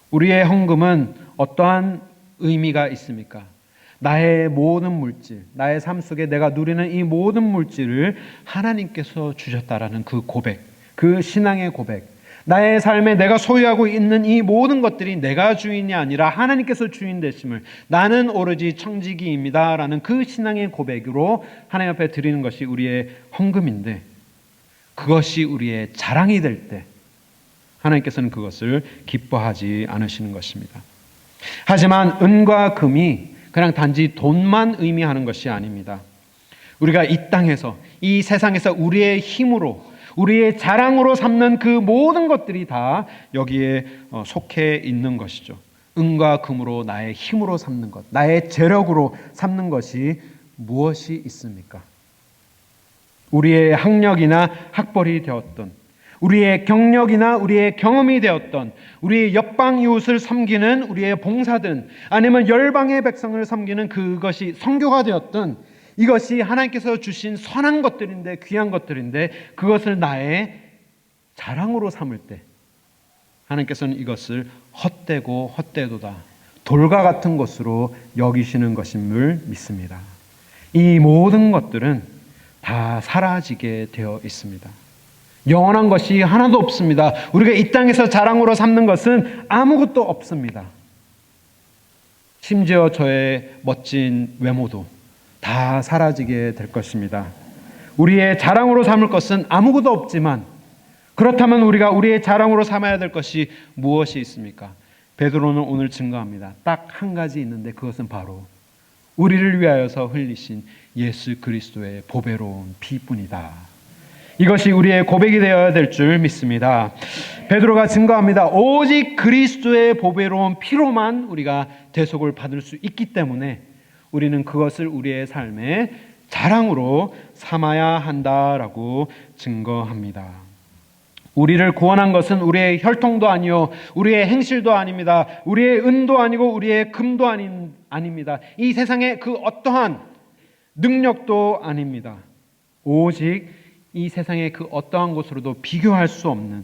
우리의 헌금은 어떠한 의미가 있습니까? 나의 모든 물질, 나의 삶 속에 내가 누리는 이 모든 물질을 하나님께서 주셨다라는 그 고백, 그 신앙의 고백, 나의 삶에 내가 소유하고 있는 이 모든 것들이 내가 주인이 아니라 하나님께서 주인 되심을, 나는 오로지 청지기입니다라는 그 신앙의 고백으로 하나님 앞에 드리는 것이 우리의 헌금인데, 그것이 우리의 자랑이 될 때 하나님께서는 그것을 기뻐하지 않으시는 것입니다. 하지만 은과 금이 그냥 단지 돈만 의미하는 것이 아닙니다. 우리가 이 땅에서, 이 세상에서 우리의 힘으로, 우리의 자랑으로 삼는 그 모든 것들이 다 여기에 속해 있는 것이죠. 은과 금으로 나의 힘으로 삼는 것, 나의 재력으로 삼는 것이 무엇이 있습니까? 우리의 학력이나 학벌이 되었던, 우리의 경력이나 우리의 경험이 되었던, 우리의 옆방 이웃을 섬기는 우리의 봉사든, 아니면 열방의 백성을 섬기는 그것이 선교가 되었던, 이것이 하나님께서 주신 선한 것들인데, 귀한 것들인데, 그것을 나의 자랑으로 삼을 때 하나님께서는 이것을 헛되고 헛되도다, 돌과 같은 것으로 여기시는 것임을 믿습니다. 이 모든 것들은 다 사라지게 되어 있습니다. 영원한 것이 하나도 없습니다. 우리가 이 땅에서 자랑으로 삼는 것은 아무것도 없습니다. 심지어 저의 멋진 외모도 다 사라지게 될 것입니다. 우리의 자랑으로 삼을 것은 아무것도 없지만, 그렇다면 우리가 우리의 자랑으로 삼아야 될 것이 무엇이 있습니까? 베드로는 오늘 증거합니다. 딱 한 가지 있는데 그것은 바로 우리를 위하여서 흘리신 예수 그리스도의 보배로운 피뿐이다. 이것이 우리의 고백이 되어야 될 줄 믿습니다. 베드로가 증거합니다. 오직 그리스도의 보배로운 피로만 우리가 대속을 받을 수 있기 때문에 우리는 그것을 우리의 삶의 자랑으로 삼아야 한다라고 증거합니다. 우리를 구원한 것은 우리의 혈통도 아니요, 우리의 행실도 아닙니다. 우리의 은도 아니고 우리의 금도 아닙니다. 이 세상의 그 어떠한 능력도 아닙니다. 오직 이 세상의 그 어떠한 것으로도 비교할 수 없는,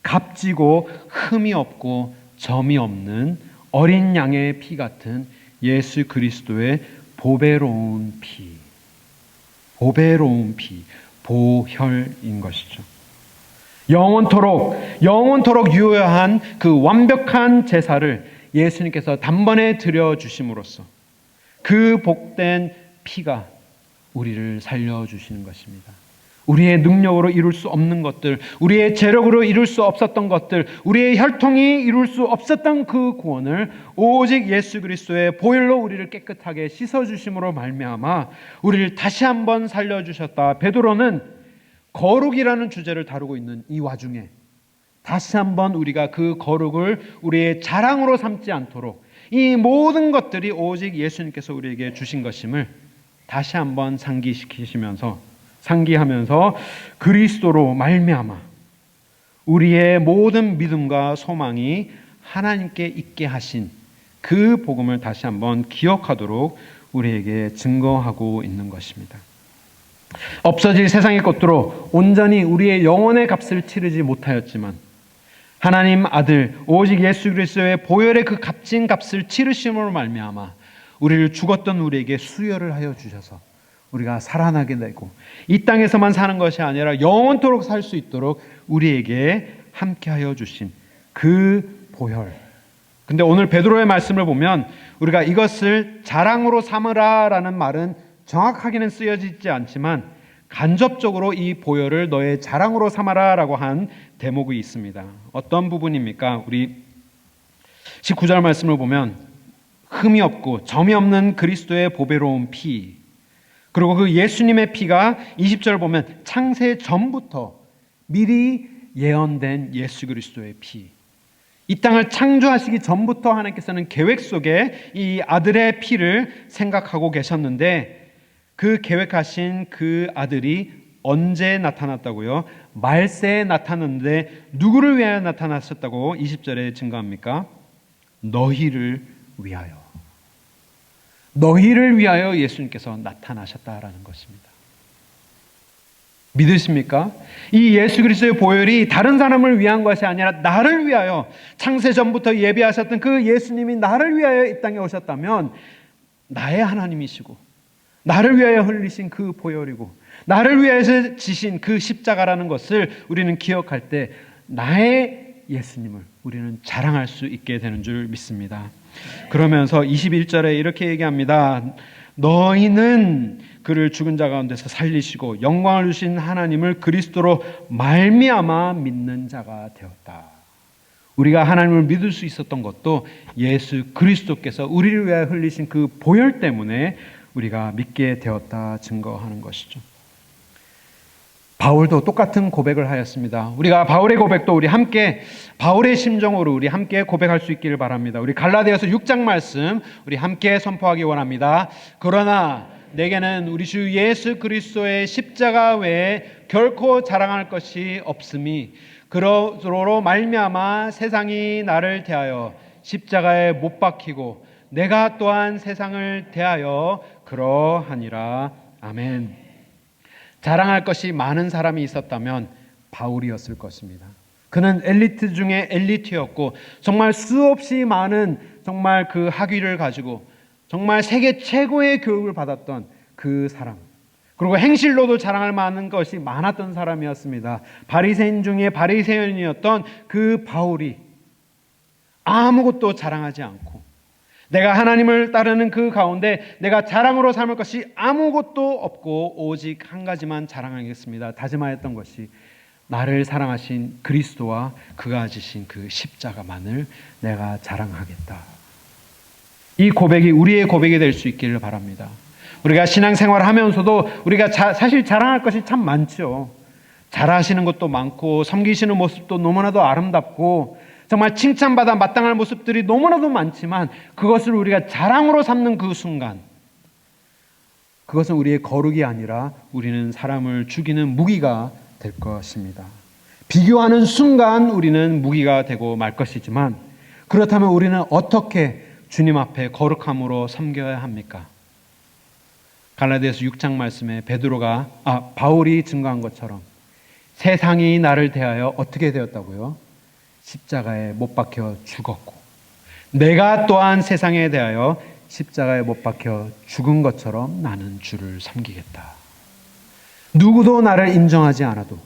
값지고 흠이 없고 점이 없는 어린 양의 피 같은 예수 그리스도의 보배로운 피, 보배로운 피, 보혈인 것이죠. 영원토록 유효한 그 완벽한 제사를 예수님께서 단번에 드려주심으로써 그 복된 피가 우리를 살려주시는 것입니다. 우리의 능력으로 이룰 수 없는 것들, 우리의 재력으로 이룰 수 없었던 것들, 우리의 혈통이 이룰 수 없었던 그 구원을 오직 예수 그리스도의 보혈로 우리를 깨끗하게 씻어주심으로 말미암아 우리를 다시 한번 살려주셨다. 베드로는 거룩이라는 주제를 다루고 있는 이 와중에 다시 한번 우리가 그 거룩을 우리의 자랑으로 삼지 않도록 이 모든 것들이 오직 예수님께서 우리에게 주신 것임을 다시 한번 상기하면서 그리스도로 말미암아 우리의 모든 믿음과 소망이 하나님께 있게 하신 그 복음을 다시 한번 기억하도록 우리에게 증거하고 있는 것입니다. 없어질 세상의 것들로 온전히 우리의 영혼의 값을 치르지 못하였지만 하나님 아들 오직 예수 그리스도의 보혈의 그 값진 값을 치르심으로 말미암아 우리를 죽었던 우리에게 수혈을 하여 주셔서 우리가 살아나게 되고 이 땅에서만 사는 것이 아니라 영원토록 살 수 있도록 우리에게 함께하여 주신 그 보혈. 근데 오늘 베드로의 말씀을 보면 우리가 이것을 자랑으로 삼으라라는 말은 정확하게는 쓰여지지 않지만 간접적으로 이 보혈을 너의 자랑으로 삼아라라고 한 대목이 있습니다. 어떤 부분입니까? 우리 19절 말씀을 보면 흠이 없고 점이 없는 그리스도의 보배로운 피, 그리고 그 예수님의 피가 20절 보면 창세 전부터 미리 예언된 예수 그리스도의 피. 이 땅을 창조하시기 전부터 하나님께서는 계획 속에 이 아들의 피를 생각하고 계셨는데 그 계획하신 그 아들이 언제 나타났다고요? 말세에 나타났는데 누구를 위하여 나타났었다고 20절에 증거합니까? 너희를 위하여. 너희를 위하여 예수님께서 나타나셨다라는 것입니다. 믿으십니까? 이 예수 그리스도의 보혈이 다른 사람을 위한 것이 아니라 나를 위하여 창세전부터 예비하셨던 그 예수님이 나를 위하여 이 땅에 오셨다면 나의 하나님이시고 나를 위하여 흘리신 그 보혈이고 나를 위해서 지신 그 십자가라는 것을 우리는 기억할 때 나의 예수님을 우리는 자랑할 수 있게 되는 줄 믿습니다. 그러면서 21절에 이렇게 얘기합니다. 너희는 그를 죽은 자 가운데서 살리시고 영광을 주신 하나님을 그리스도로 말미암아 믿는 자가 되었다. 우리가 하나님을 믿을 수 있었던 것도 예수 그리스도께서 우리를 위하여 흘리신 그 보혈 때문에 우리가 믿게 되었다 증거하는 것이죠. 바울도 똑같은 고백을 하였습니다. 우리가 바울의 고백도 우리 함께 바울의 심정으로 우리 함께 고백할 수 있기를 바랍니다. 우리 갈라디아서 6장 말씀 우리 함께 선포하기 원합니다. 그러나 내게는 우리 주 예수 그리스도의 십자가 외에 결코 자랑할 것이 없음이 그러로 말미암아 세상이 나를 대하여 십자가에 못 박히고 내가 또한 세상을 대하여 그러하니라. 아멘. 자랑할 것이 많은 사람이 있었다면 바울이었을 것입니다. 그는 엘리트 중에 엘리트였고 정말 수없이 많은 정말 그 학위를 가지고 정말 세계 최고의 교육을 받았던 그 사람, 그리고 행실로도 자랑할 만한 것이 많았던 사람이었습니다. 바리새인 중에 바리새인이었던 그 바울이 아무것도 자랑하지 않고 내가 하나님을 따르는 그 가운데 내가 자랑으로 삼을 것이 아무것도 없고 오직 한 가지만 자랑하겠습니다 다짐하였던 것이 나를 사랑하신 그리스도와 그가 지신 그 십자가만을 내가 자랑하겠다. 이 고백이 우리의 고백이 될 수 있기를 바랍니다. 우리가 신앙생활을 하면서도 우리가 사실 자랑할 것이 참 많죠. 잘하시는 것도 많고 섬기시는 모습도 너무나도 아름답고 정말 칭찬받아 마땅할 모습들이 너무나도 많지만 그것을 우리가 자랑으로 삼는 그 순간 그것은 우리의 거룩이 아니라 우리는 사람을 죽이는 무기가 될 것입니다. 비교하는 순간 우리는 무기가 되고 말 것이지만 그렇다면 우리는 어떻게 주님 앞에 거룩함으로 섬겨야 합니까? 갈라디아서 6장 말씀에 바울이 증거한 것처럼 세상이 나를 대하여 어떻게 되었다고요? 십자가에 못 박혀 죽었고 내가 또한 세상에 대하여 십자가에 못 박혀 죽은 것처럼 나는 주를 섬기겠다. 누구도 나를 인정하지 않아도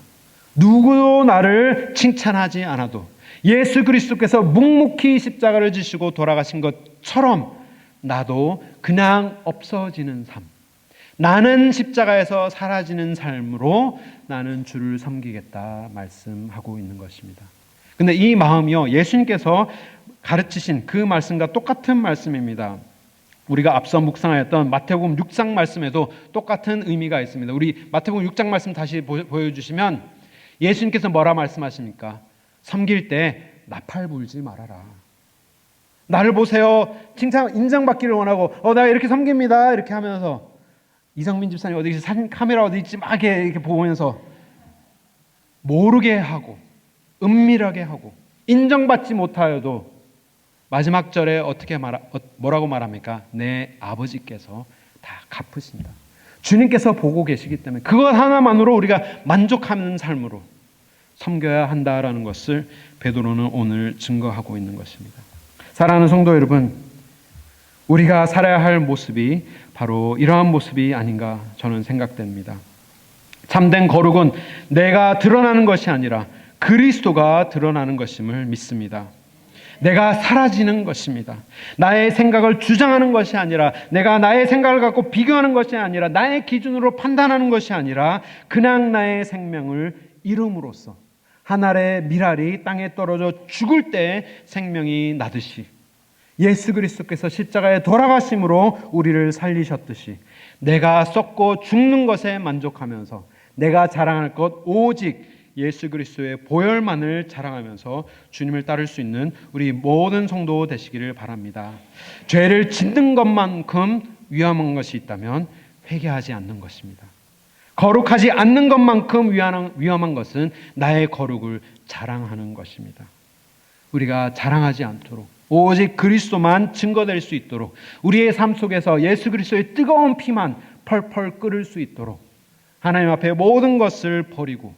누구도 나를 칭찬하지 않아도 예수 그리스도께서 묵묵히 십자가를 지시고 돌아가신 것처럼 나도 그냥 없어지는 삶, 나는 십자가에서 사라지는 삶으로 나는 주를 섬기겠다 말씀하고 있는 것입니다. 근데 이 마음이요, 예수님께서 가르치신 그 말씀과 똑같은 말씀입니다. 우리가 앞서 묵상하였던 마태복음 6장 말씀에도 똑같은 의미가 있습니다. 우리 마태복음 6장 말씀 다시 보여주시면 예수님께서 뭐라 말씀하십니까? 섬길 때 나팔 불지 말아라. 나를 보세요. 칭찬, 인정받기를 원하고 나 이렇게 섬깁니다. 이렇게 하면서 이성민 집사님 어디 있지? 사진 카메라 어디 있지? 막 이렇게 보면서 모르게 하고 은밀하게 하고 인정받지 못하여도 마지막 절에 뭐라고 말합니까? 내 아버지께서 다 갚으신다. 주님께서 보고 계시기 때문에 그것 하나만으로 우리가 만족하는 삶으로 섬겨야 한다라는 것을 베드로는 오늘 증거하고 있는 것입니다. 사랑하는 성도 여러분, 우리가 살아야 할 모습이 바로 이러한 모습이 아닌가 저는 생각됩니다. 참된 거룩은 내가 드러나는 것이 아니라 그리스도가 드러나는 것임을 믿습니다. 내가 사라지는 것입니다. 나의 생각을 주장하는 것이 아니라 내가 나의 생각을 갖고 비교하는 것이 아니라 나의 기준으로 판단하는 것이 아니라 그냥 나의 생명을 이름으로써 한 알의 밀알이 땅에 떨어져 죽을 때 생명이 나듯이 예수 그리스도께서 십자가에 돌아가심으로 우리를 살리셨듯이 내가 썩고 죽는 것에 만족하면서 내가 자랑할 것 오직 예수 그리스도의 보혈만을 자랑하면서 주님을 따를 수 있는 우리 모든 성도 되시기를 바랍니다. 죄를 짓는 것만큼 위험한 것이 있다면 회개하지 않는 것입니다. 거룩하지 않는 것만큼 위험한 것은 나의 거룩을 자랑하는 것입니다. 우리가 자랑하지 않도록 오직 그리스도만 증거될 수 있도록 우리의 삶 속에서 예수 그리스도의 뜨거운 피만 펄펄 끓을 수 있도록 하나님 앞에 모든 것을 버리고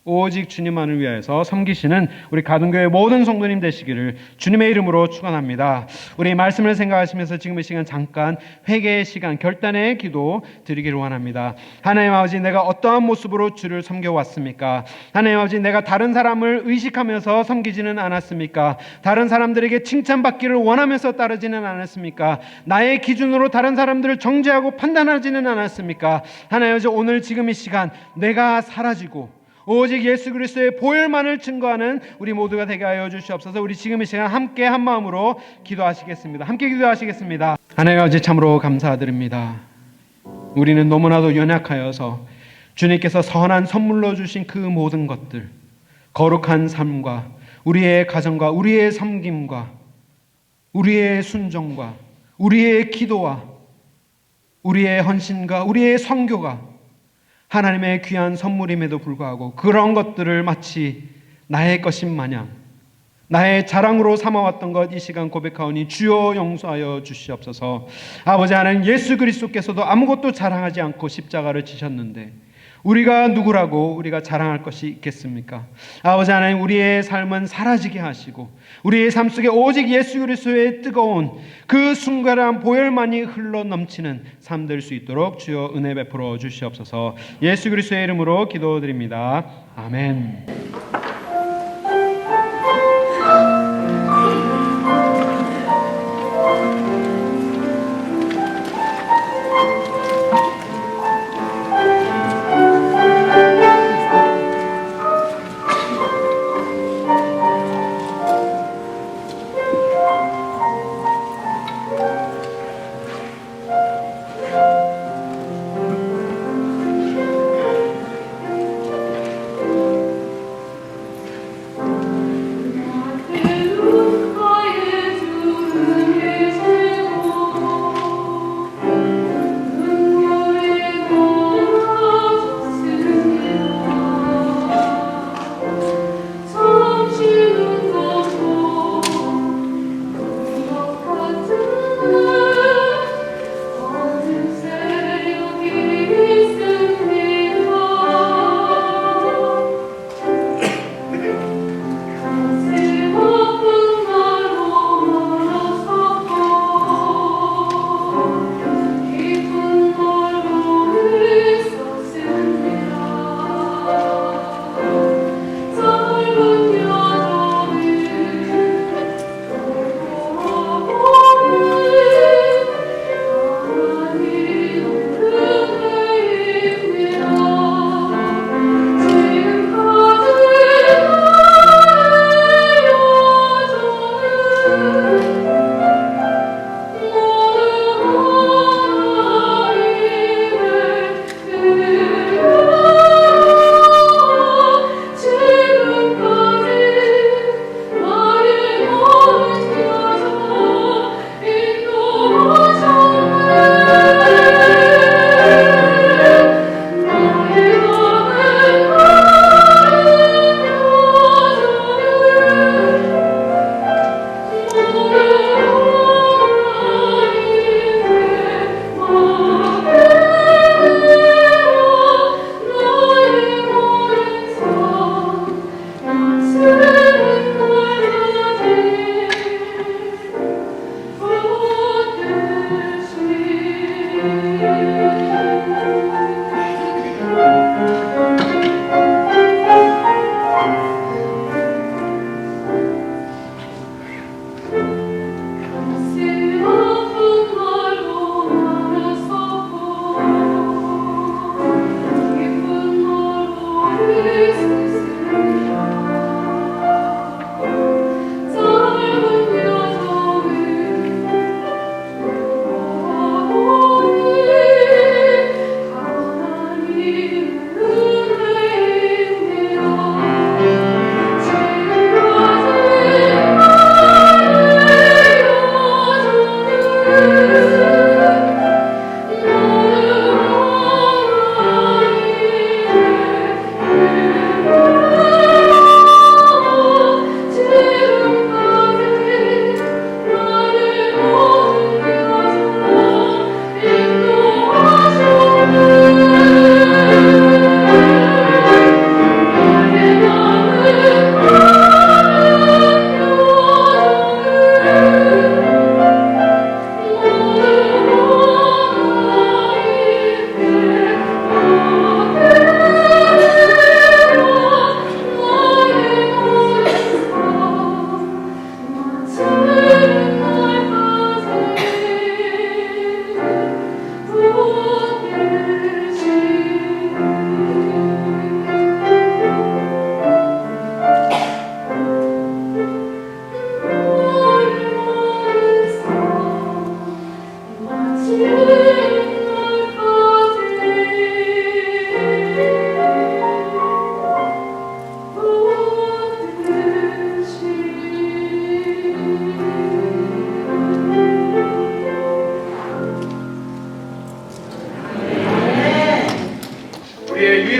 오직 주님만을 위하여서 섬기시는 우리 가든교회 모든 성도님 되시기를 주님의 이름으로 축원합니다. 우리 말씀을 생각하시면서 지금 이 시간 잠깐 회개의 시간, 결단의 기도 드리기를 원합니다. 하나님 아버지, 내가 어떠한 모습으로 주를 섬겨왔습니까? 하나님 아버지, 내가 다른 사람을 의식하면서 섬기지는 않았습니까? 다른 사람들에게 칭찬받기를 원하면서 따르지는 않았습니까? 나의 기준으로 다른 사람들을 정죄하고 판단하지는 않았습니까? 하나님 아버지, 오늘 지금 이 시간 내가 사라지고 오직 예수 그리스도의 보혈만을 증거하는 우리 모두가 되게 하여 주시옵소서. 우리 지금 이 시간 함께 한 마음으로 기도하시겠습니다. 함께 기도하시겠습니다. 하나님 아버지, 참으로 감사드립니다. 우리는 너무나도 연약하여서 주님께서 선한 선물로 주신 그 모든 것들, 거룩한 삶과 우리의 가정과 우리의 섬김과 우리의 순종과 우리의 기도와 우리의 헌신과 우리의 선교가 하나님의 귀한 선물임에도 불구하고 그런 것들을 마치 나의 것인 마냥 나의 자랑으로 삼아왔던 것 이 시간 고백하오니 주여 용서하여 주시옵소서. 아버지 하나님, 예수 그리스도께서도 아무것도 자랑하지 않고 십자가를 지셨는데 우리가 누구라고 우리가 자랑할 것이 있겠습니까? 아버지 하나님, 우리의 삶은 사라지게 하시고 우리의 삶 속에 오직 예수 그리스도의 뜨거운 그 순결한 보혈만이 흘러 넘치는 삶 될 수 있도록 주여 은혜 베풀어 주시옵소서. 예수 그리스도의 이름으로 기도드립니다. 아멘.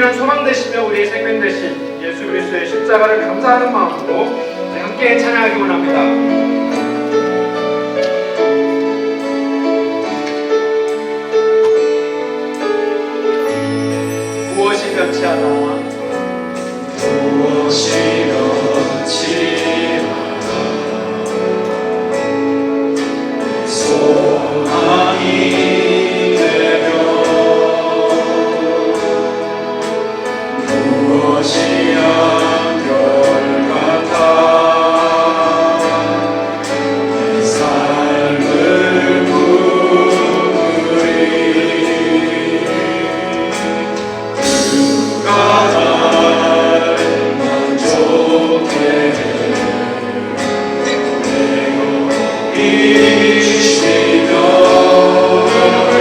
유일한 소망 되시며 우리의 생명 되신 예수 그리스도의 십자가를 감사하는 마음으로 함께 찬양하기 원합니다. 무엇이 변치하다 무엇이 변치하다 소망이 되며 무엇이 한결같아 내 삶을 부으리 그가 나를 만족해 이시며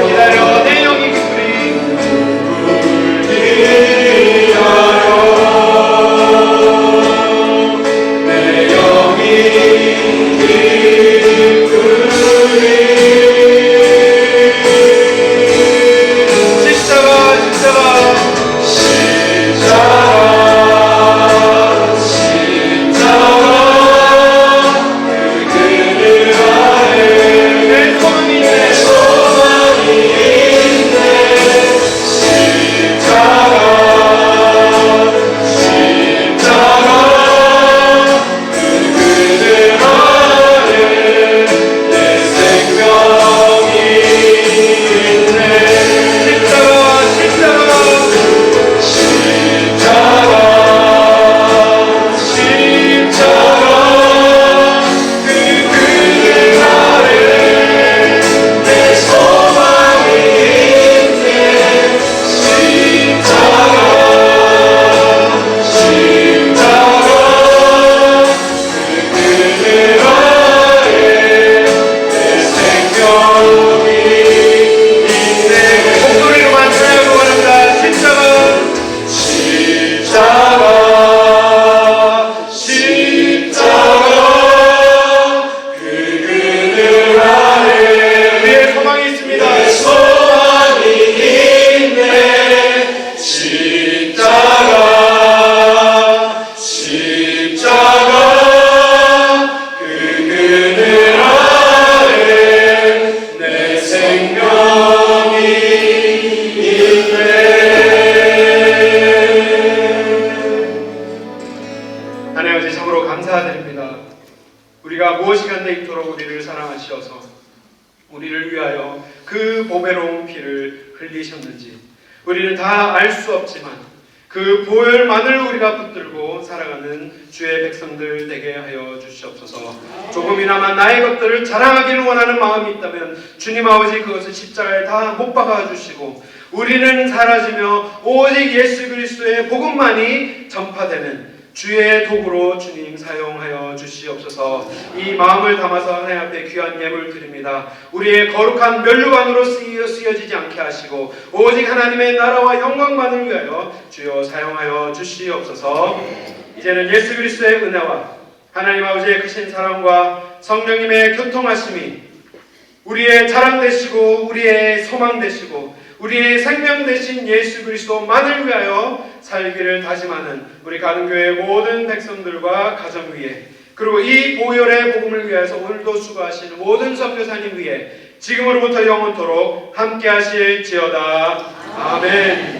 기다려 내 영이 기쁘리 위하여 내 영이 기쁘리 십자가 그 그늘 아래 내 소망이 있네 소망이 있네 십자가 그 그늘 아래 내 생명이 있네 십자가 그 그늘 아래 내 소망이 있네 십자가 그 그늘 아래 내 생명이 있네 목소리로만 찬양하고 원합니다. 십자가 그 그늘 아래 우리의 소망이 있습니다. 소망이 있네 십자가 그 그늘 아래 내 생명이 있네 하나님 아버지 참으로 감사드립니다. 우리가 무엇이간데 이토록 우리를 사랑하시어서 우리를 위하여 그 보배로운 피를 흘리셨는지 우리는 다 알 수 없지만 그 보혈만을 우리가 붙들고 살아가는 주의 백성들 되게 하여 주시옵소서. 조금이나마 나의 것들을 자랑하기를 원하는 마음이 있다면 주님 아버지 그것을 십자가에 다 못 박아 주시고 우리는 사라지며 오직 예수 그리스도의 복음만이 전파되는 주의 도구로 주님 사용하여 주시옵소서. 이 마음을 담아서 하나님 앞에 귀한 예물 드립니다. 우리의 거룩한 면류관으로 쓰여지지 않게 하시고 오직 하나님의 나라와 영광만을 위하여 주여 사용하여 주시옵소서. 이제는 예수 그리스도의 은혜와 하나님 아버지의 크신 사랑과 성령님의 교통하심이 우리의 자랑 되시고 우리의 소망 되시고 우리의 생명 되신 예수 그리스도만을 위하여 살기를 다짐하는 우리 가든교회 모든 백성들과 가정 위에 그리고 이 보혈의 복음을 위해서 오늘도 수고하시는 모든 선교사님 위에 지금으로부터 영원토록 함께 하실지어다. 아멘.